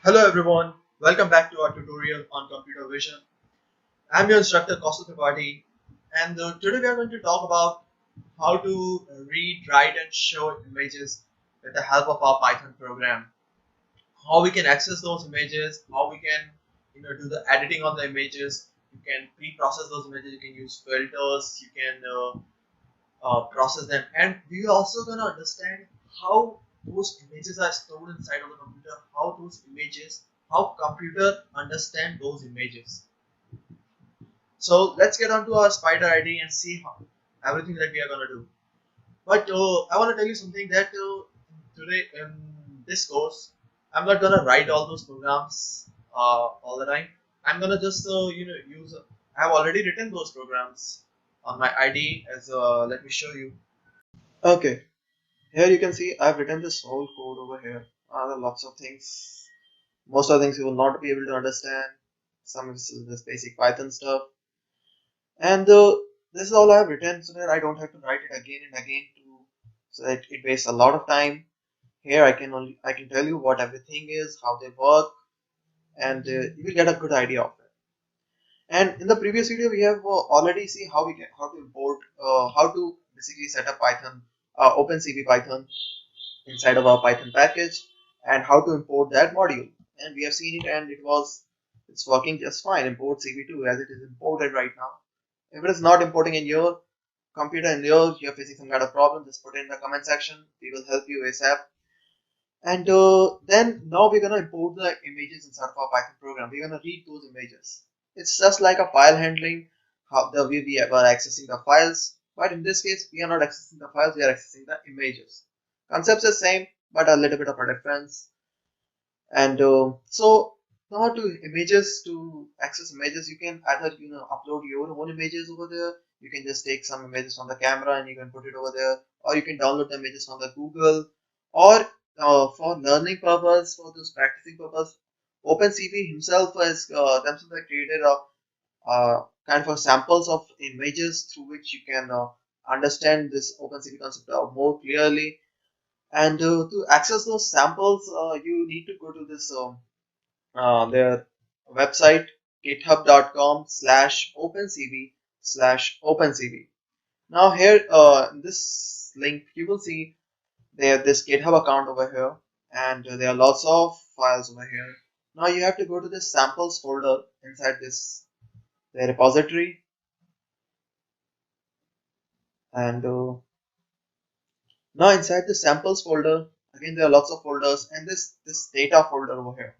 Hello everyone, welcome back to our tutorial on computer vision. I'm your instructor Kaustav Tripathi, and today we are going to talk about how to read, write and show images with the help of our Python program. How we can access those images, how we can do the editing on the images, you can pre-process those images, you can use filters, you can process them, and we are also going to understand how those images are stored inside of the computer, how those images, how computer understand those images. So let's get on to our spider ID and see how, everything that we are going to do. But I want to tell you something that today in this course I'm not going to write all those programs all the time. I'm going to just use, I've already written those programs on my ID as let me show you. Okay, here you can see I've written this whole code over here. There are lots of things. Most of the things you will not be able to understand. Some of this basic Python stuff. And this is all I have written so that I don't have to write it again and again so that it wastes a lot of time. Here I can tell you what everything is, how they work, and you will get a good idea of it. And in the previous video we have already see how to import how to basically set up Python openCV Python inside of our Python package and how to import that module. And we have seen it and it's working just fine. Import CV2 as it is imported right now. If it is not importing in your computer and you're facing some kind of problem, just put it in the comment section. We will help you ASAP. And then now we're gonna import the images inside of our Python program. We're gonna read those images. It's just like a file handling, how the way we are accessing the files. But in this case, we are not accessing the files, we are accessing the images. Concepts are same, but a little bit of a difference. And so now to access images, you can either upload your own images over there. You can just take some images from the camera and you can put it over there, or you can download the images from the Google, or for learning purpose, for this practicing purpose, OpenCV himself has themselves have created kind of samples of images through which you can understand this OpenCV concept more clearly. And to access those samples, you need to go to this their website github.com/opencv/opencv. Now here in this link you will see they have this GitHub account over here, and there are lots of files over here. Now you have to go to this samples folder inside this the repository, and now inside the samples folder again there are lots of folders, and this data folder over here.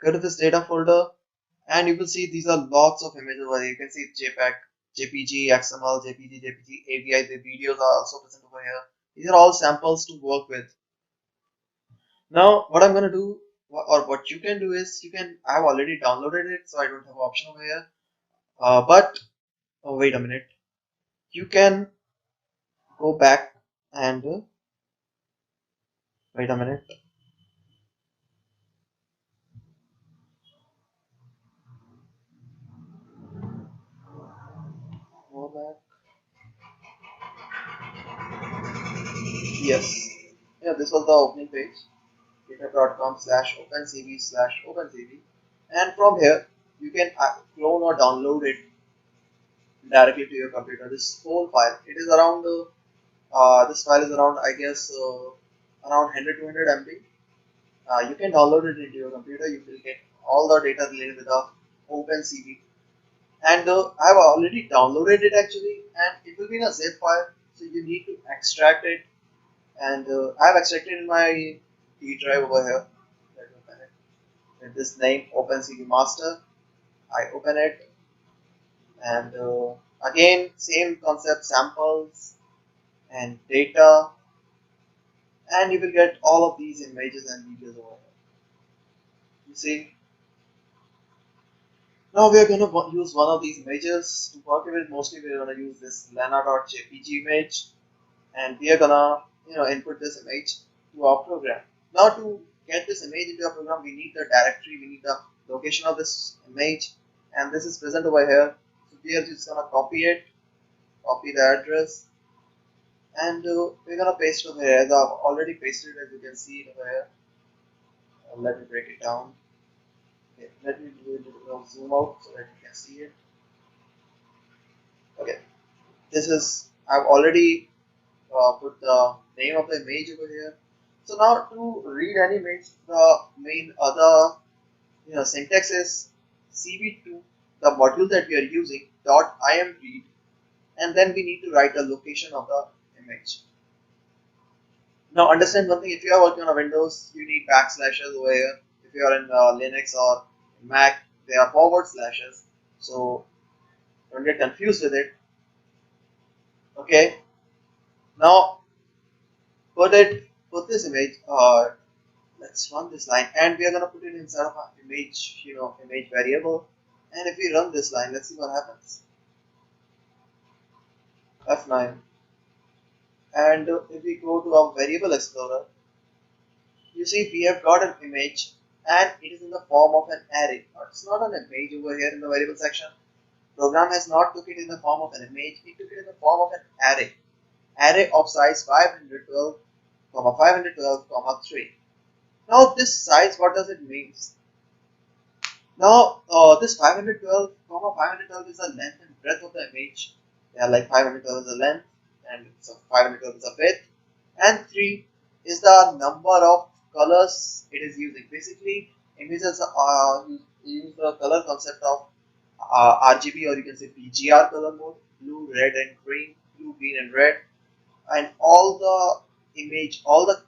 Go to this data folder and you will see these are lots of images over here. You can see JPEG, JPG, XML, JPG, AVI. The videos are also present over here. These are all samples to work with. Now what I'm going to do, or what you can do is, I have already downloaded it, so I don't have an option over here. But oh, wait a minute, you can go back and wait a minute. Go back. Yes. Yeah, this was the opening page. github.com/opencv/opencv, and from here you can clone or download it directly to your computer. This whole file, it is around this file is around, I guess, around 100 to 200 MB. You can download it into your computer. You will get all the data related with the OpenCV, and I've already downloaded it actually, and it will be in a zip file. So you need to extract it, and I've extracted in my D drive over here. Let me open it with this name OpenCV Master. I open it, and again same concept, samples and data, and you will get all of these images and videos over here. You see, now we are going to use one of these images to work with. Mostly we are going to use this lena.jpg image, and we are going to input this image to our program. Now to get this image into our program, we need the directory, we need the location of this image, and this is present over here. So we are just going to copy it, copy the address, and we're gonna paste it over here. I've already pasted it, as you can see it over here. let me break it down. Okay, let me do a little zoom out so that you can see it. Okay, this is, I've already put the name of the image over here. So now to read any image, the main other syntax is cv2, the module that we are using, dot imread, and then we need to write the location of the image. Now understand one thing, if you are working on a Windows, you need backslashes over here. If you are in Linux or Mac, there are forward slashes. So don't get confused with it. Okay, now put this image, let's run this line, and we are gonna put it inside of our image, image variable. And if we run this line, let's see what happens. F9, and if we go to our variable explorer, you see we have got an image, and it is in the form of an array. Now, it's not an image over here in the variable section. Program has not took it in the form of an image, it took it in the form of an array of size 512, 512, 3. Now this size, what does it mean? Now this 512, 512 is the length and breadth of the image. Yeah, like 512 is the length, and so 512 is the width, and 3 is the number of colors it is using. Basically, images use the color concept of RGB, or you can say PGR color mode: blue, red, and green, blue, green, and red. And all the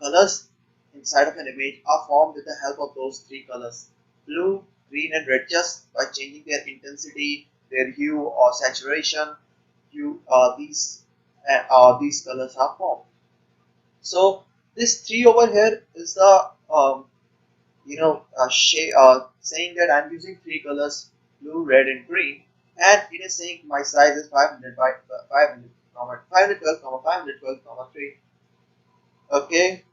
colors inside of an image are formed with the help of those three colors: blue, green, and red. Just by changing their intensity, their hue or saturation, these colors are formed. So this 3 over here is the saying that I'm using three colors: blue, red, and green, and it is saying my size is 500 by 500, 512, 512, 3. Okay,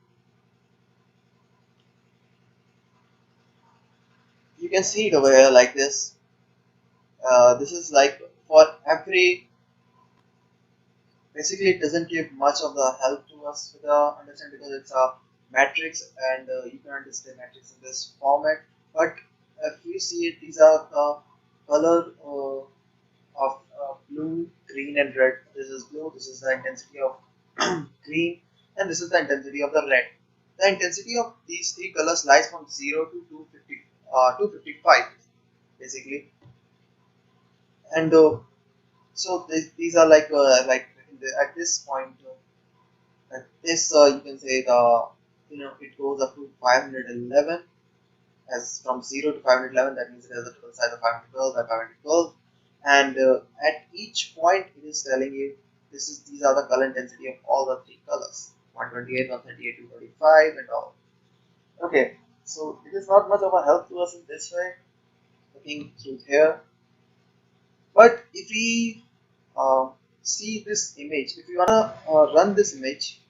you can see it over here like this. This is like for every. Basically, it doesn't give much of the help to us with the understand, because it's a matrix, and you cannot display matrix in this format. But if you see it, these are the color of blue, green, and red. This is blue, this is the intensity of green, and this is the intensity of the red. The intensity of these three colors lies from 0 to 255 basically. And so these are like at this point, at this you can say it goes up to 511. As from 0 to 511, that means it has a total size of 512 by 512, and at each point it is telling you these are the color intensity of all the three colors: 128, 138, 235, and all. Okay, so it is not much of a help to us in this way, looking through here. But if we see this image, if you wanna run this image,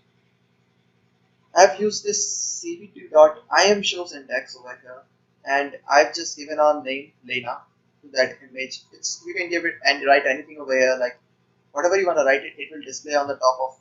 I've used this cv2.imshow syntax over here, and I've just given our name Lena to that image. You can give it and write anything over here, like whatever you want to write it. It will display on the top of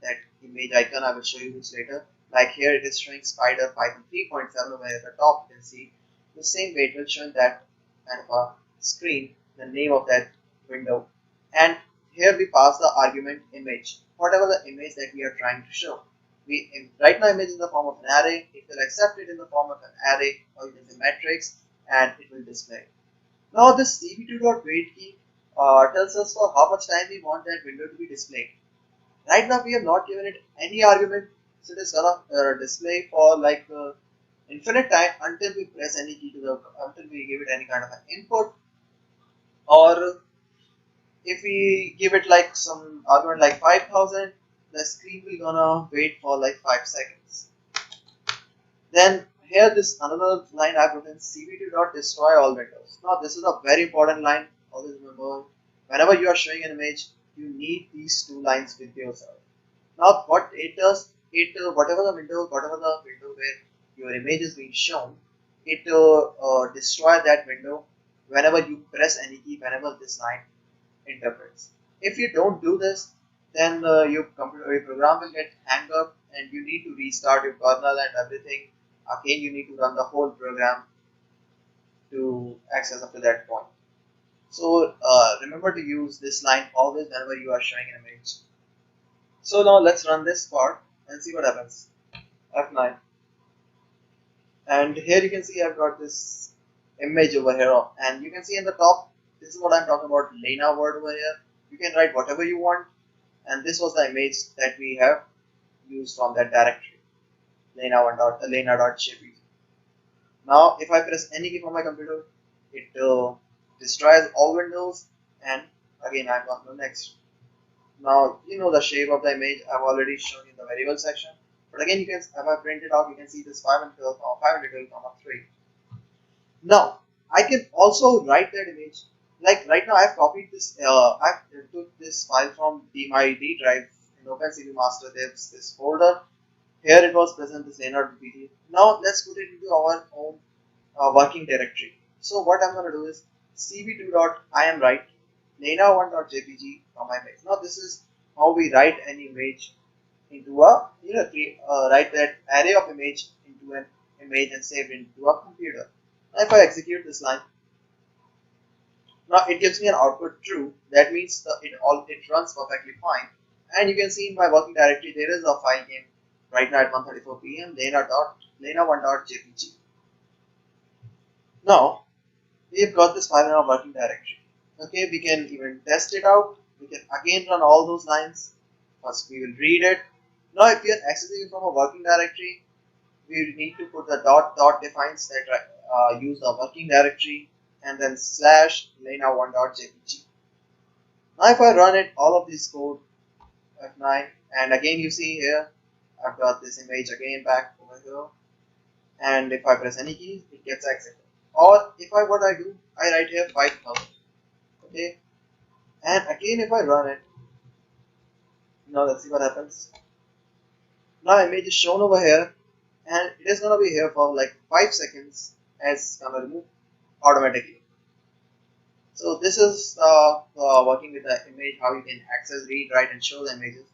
that image icon. I will show you this later. Like here, it is showing Spider Python 3.7 over here at the top. You can see the same way it will show in that kind of a screen the name of that window. And here we pass the argument image, whatever the image that we are trying to show. Right now image in the form of an array. It will accept it in the form of an array, or you can say matrix, and it will display. Now this cv2.wait key tells us for how much time we want that window to be displayed. Right now we have not given it any argument, so it is gonna display for like infinite time until we press any key until we give it any kind of an input, or if we give it like some argument like 5000, the screen will gonna wait for like 5 seconds. Then here this another line I've written: cv2.destroy all windows. Now this is a very important line. Always remember, whenever you are showing an image, you need these two lines with yourself. Now what it does, whatever the window where your image is being shown, it destroy that window whenever you press any key, whenever this line interprets. If you don't do this, then your program will get hang up, and you need to restart your kernel and everything again you need to run the whole program to access up to that point. So remember to use this line always whenever you are showing an image. So now let's run this part and see what happens. F9, and here you can see I've got this image over here, and you can see in the top, this is what I'm talking about, Lena word over here. You can write whatever you want, and this was the image that we have used from that directory, lena.jpg. Now if I press any key from my computer, it destroys all windows, and again I'm on the next. Now you know the shape of the image I've already shown in the variable section, but again you can, if I print it out, you can see this 512, 512,3. Now I can also write that image. Like right now I've copied this, I've took this file from my D drive in openCV master. There's this folder. Here it was present, this lena.bg. Now let's put it into our own working directory. So what I'm going to do is cv2.imwrite lena1.jpg from my image. Now this is how we write an image into a, write that array of image into an image and save it into a computer. Now if I execute this line, now it gives me an output true. That means it runs perfectly fine. And you can see in my working directory there is a file name right now at 1:34 p.m. lena1.jpg. Now we've got this file in our working directory. Okay, we can even test it out. We can again run all those lines. First we will read it. Now if we are accessing it from a working directory, we need to put the dot defines that use the working directory, and then slash lena1.jpg. Now if I run it, all of this code, F9, and again you see here I've got this image again back over here, and if I press any key, it gets accepted. Or if I, what I do, I write here 5000. Okay, and again if I run it, now let's see what happens. Now image is shown over here, and it is gonna be here for like 5 seconds as gonna remove automatically. So this is working with the image, how you can access, read, write, and show the images.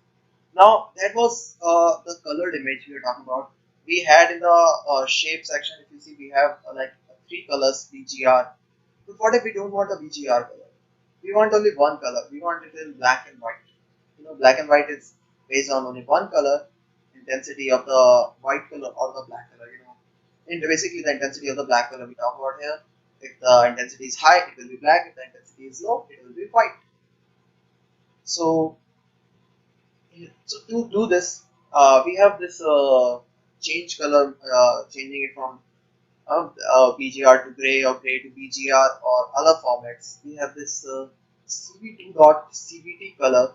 Now that was the colored image we were talking about. We had in the shape section, if you see, we have like 3 colors BGR. But what if we don't want a BGR color? We want only one color. We want it in black and white. Black and white is based on only one color, intensity of the white color or the black color. And basically the intensity of the black color we talk about here. If the intensity is high, it will be black. If the intensity is low, it will be white. So to do this, we have this change color, changing it from BGR to gray or gray to BGR or other formats. We have this cv2.cvt color.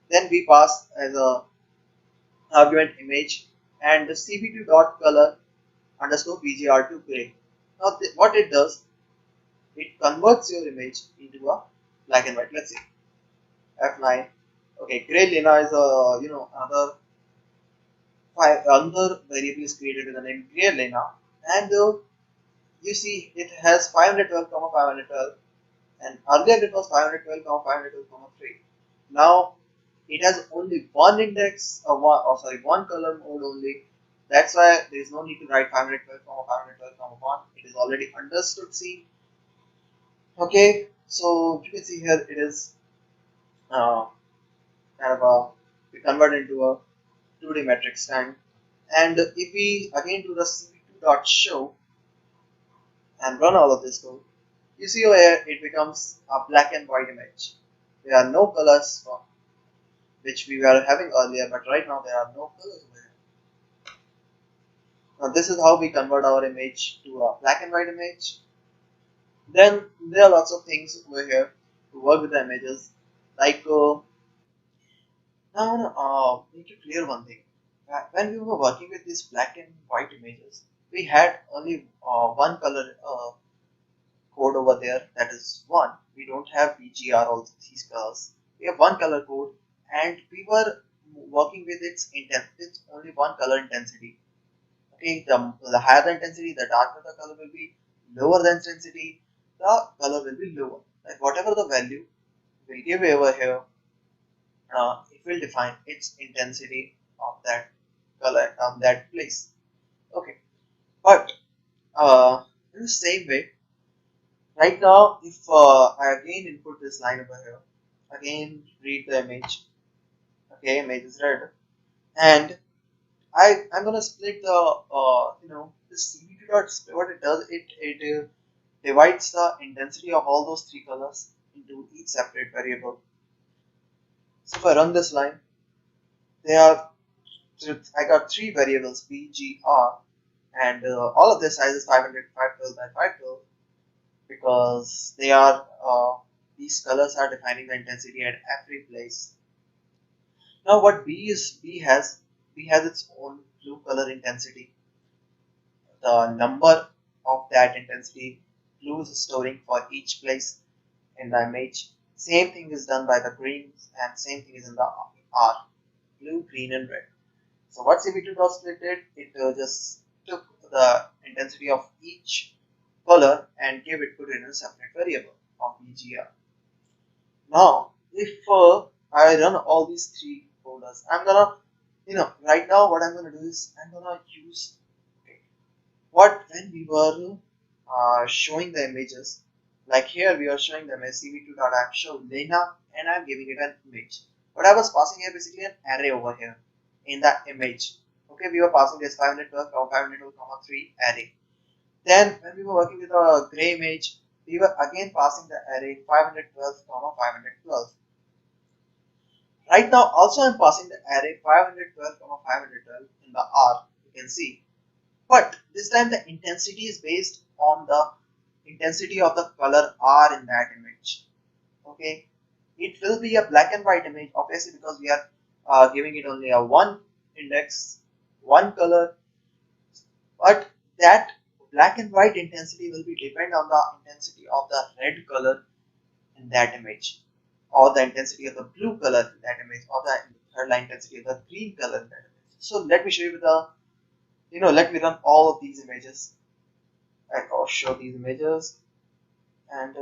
Then we pass as a argument image and the cv2.color underscore BGR to gray. Now what it does, it converts your image into a black and white. Let's see, F9. Okay, gray Lena is a another variable is created with the name gray Lena, and you see it has 512, 512, and earlier it was 512, 512,3. Now it has only one index, one color mode only. That's why there is no need to write 512, 512, 1. It is already understood. See, okay. So you can see here it is we convert into a 2D matrix time. And if we again do the cv2.show and run all of this code, you see over here it becomes a black and white image. There are no colors from which we were having earlier, but right now there are no colors over here. Now this is how we convert our image to a black and white image. Then there are lots of things over here to work with the images, like now we need to clear one thing. When we were working with these black and white images, we had only one color code over there, that is 1. We don't have BGR or these colors. We have one color code, and we were working with its intensity. It's only one color intensity. Okay, the higher the intensity, the darker the color will be. Lower the intensity, the color will be lower. Like whatever the value we give over here, it will define its intensity of that color of that place. Okay, in the same way, right now, if I again input this line over here, again read the image, okay, image is red, and I'm gonna split the this CVT dot split. What it does, it divides the intensity of all those three colors into each separate variable. So if I run this line, there are I got three variables B, G, R, and all of this size is 500, 512 by 512 because they are these colors are defining the intensity at every place. Now what B has its own blue color intensity. The number of that intensity blue is storing for each place in the image. Same thing is done by the greens and same thing is in the R, blue, green and red. So what CV2 dot split did, it just took the intensity of each color and put it in a separate variable of BGR. Now, if I run all these three folders, I'm gonna, right now what I'm gonna do is I'm gonna use what when we were showing the images, like here we are showing them as CV2 dot I'm show Lena and I'm giving it an image. What I was passing here basically an array over here in that image. Okay, we were passing this 512, 512, 3 array. Then when we were working with a gray image, we were again passing the array 512, 512. Right now also I'm passing the array 512, 512 in the R, you can see. But this time the intensity is based on the intensity of the color R in that image. Okay, it will be a black and white image obviously because we are giving it only a one index, one color, but that black and white intensity will be depend on the intensity of the red color in that image, or the intensity of the blue color in that image, or the third line intensity of the green color in that image. So let me show you with the, let me run all of these images. I'll show these images and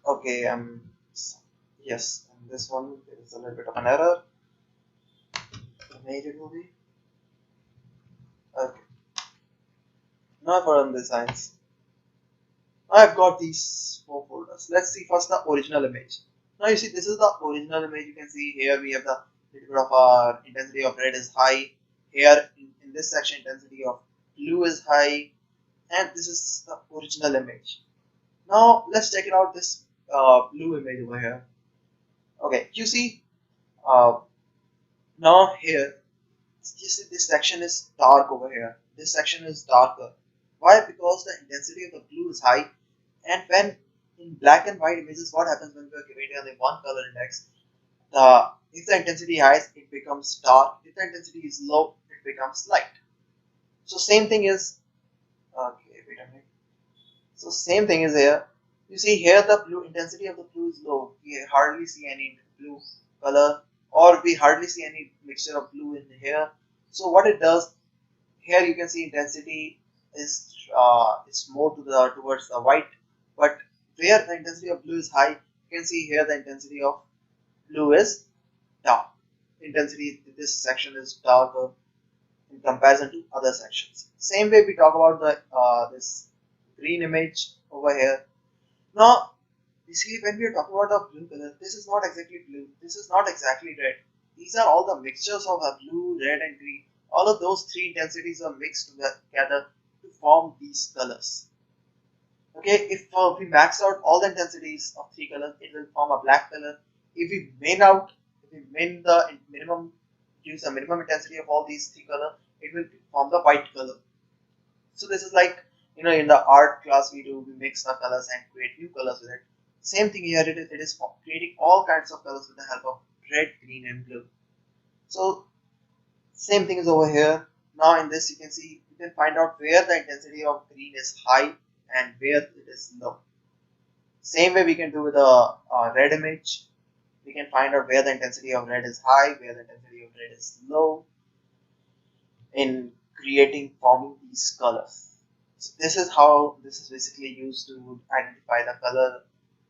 okay, yes, and this one there is a little bit of an error. Image it will be okay. Now for run designs. I've got these four folders. Let's see first the original image. Now you see this is the original image. You can see here we have the little bit of our intensity of red is high. Here in this section intensity of blue is high, and this is the original image. Now let's check it out this blue image over here. Okay, you see now here you see this section is dark over here. This section is darker. Why? Because the intensity of the blue is high, and when in black and white images, what happens when we are giving only one color index? If the intensity is high, it becomes dark. If the intensity is low, it becomes light. So same thing is okay. Wait a minute. So same thing is here. You see here the blue intensity of the blue is low. We hardly see any blue color, or we hardly see any mixture of blue in here. So what it does here, you can see intensity is more towards the white, but where the intensity of blue is high, you can see here the intensity of blue is dark. Intensity in this section is darker in comparison to other sections. Same way we talk about the this green image over here. Now you see when we are talking about the blue color, this is not exactly blue, this is not exactly red. These are all the mixtures of blue, red and green. All of those three intensities are mixed together to form these colors. Okay, if we max out all the intensities of three colors, it will form a black color. If we min the minimum, use the minimum intensity of all these three colors, it will form the white color. So this is like, in the art class we mix the colors and create new colors with it. Same thing here, it is creating all kinds of colors with the help of red, green and blue. So same thing is over here. Now in this you can find out where the intensity of green is high and where it is low. Same way we can do with a red image. We can find out where the intensity of red is high, where the intensity of red is low in forming these colors. So this is how this is basically used to identify the color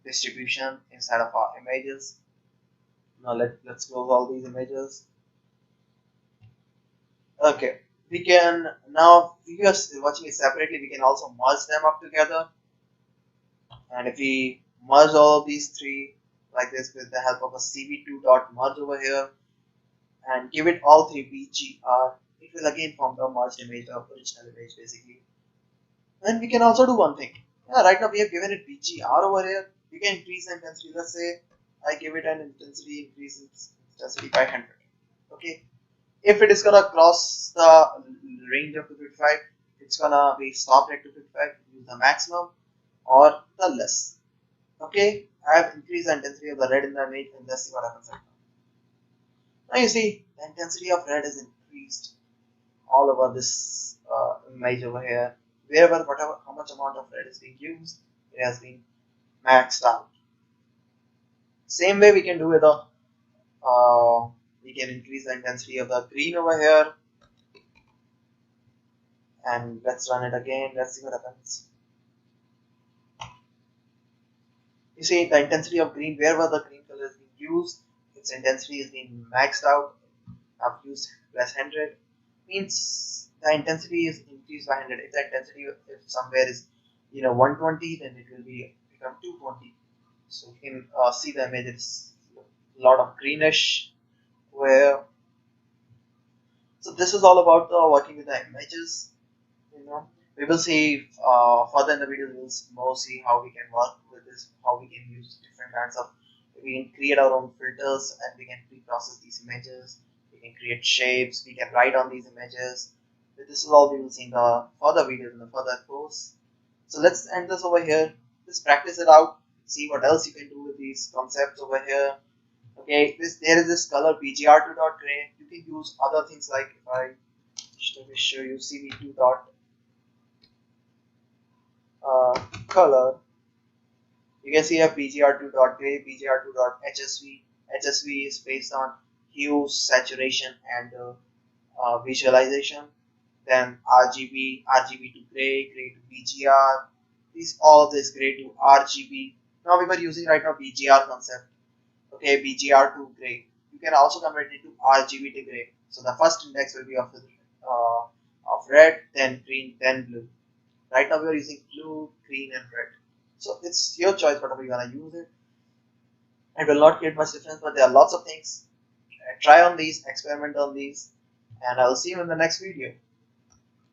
distribution inside of our images. Now let's close all these images. Okay, We can now, if you are watching it separately, we can also merge them up together. And if we merge all of these three like this with the help of a CV2 dot merge over here and give it all three BGR, it will again form the merged image, the original image basically. And we can also do one thing. Yeah, right now we have given it BGR over here. We can increase the intensity. Let's say I give it an intensity increase in intensity by 100. Okay. If it is gonna cross the range of 255, it's gonna be stopped at 255. Use the maximum or the less. Okay. I have increased the intensity of the red in the image, and let's see what happens right now. Now you see the intensity of red is increased all over this image over here. Wherever, whatever, how much amount of red is being used, it has been maxed out. Same way we can do with the we can increase the intensity of the green over here, and let's run it again. Let's see what happens. You see the intensity of green, wherever the green color is being used, its intensity is being maxed out. I've used plus 100, means the intensity is increased by 100. If the intensity if somewhere is 120, then it will become 220. So you can see the image. It's a lot of greenish where. So this is all about working with the images. We will see further in the video. We'll more see how we can work with this, how we can use different kinds of. We can create our own filters and we can pre-process these images. We can create shapes. We can write on these images. But this is all we will see in the further videos in the further course. So let's end this over here. Just practice it out. See what else you can do with these concepts over here. Okay, there is this color BGR2.gray. You can use other things like if I show you CV2 dot color. You can see a BGR2.gray, BGR2.HSV. HSV is based on hue, saturation, and visualization. Then RGB, RGB to gray, gray to BGR. All of this gray to RGB. Now we were using right now BGR concept. Okay, BGR to gray. You can also convert it to RGB to gray. So the first index will be of red, then green, then blue. Right now we are using blue, green, and red. So it's your choice whatever you wanna use it. It will not create much difference, but there are lots of things. Try on these, experiment on these, and I will see you in the next video.